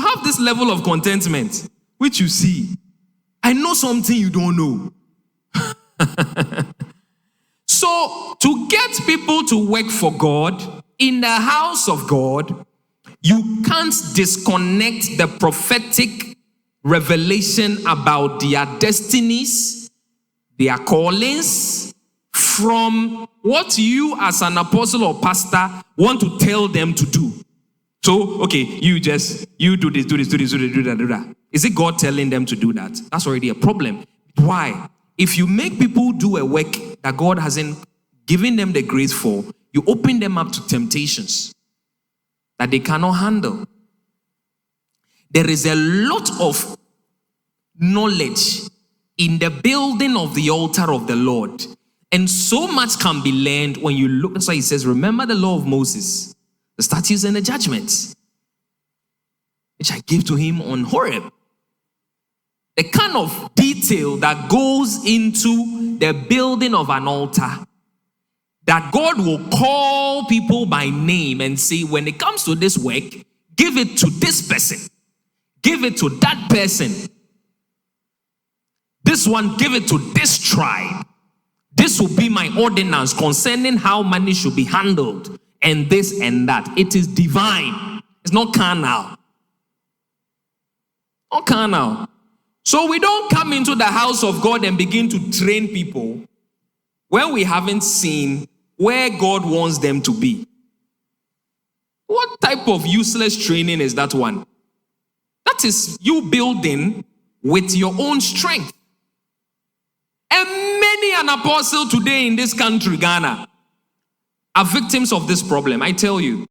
you have this level of contentment, which you see. I know something you don't know. So, to get people to work for God in the house of God, you can't disconnect the prophetic revelation about their destinies, their callings, from what you as an apostle or pastor want to tell them to do. So, okay, you do this, do that. Is it God telling them to do that? That's already a problem. Why? If you make people do a work that God hasn't given them the grace for, you open them up to temptations that they cannot handle. There is a lot of knowledge in the building of the altar of the Lord. And so much can be learned when you look. That's why he says, remember the law of Moses, the statutes and the judgments, which I gave to him on Horeb. The kind of detail that goes into the building of an altar, that God will call people by name and say, when it comes to this work, give it to this person, give it to that person. This one, give it to this tribe. This will be my ordinance concerning how money should be handled, and this and that. It is divine. It's not carnal. Not carnal. So we don't come into the house of God and begin to train people when we haven't seen where God wants them to be. What type of useless training is that one? That is you building with your own strength. And many an apostle today in this country, Ghana, are victims of this problem, I tell you.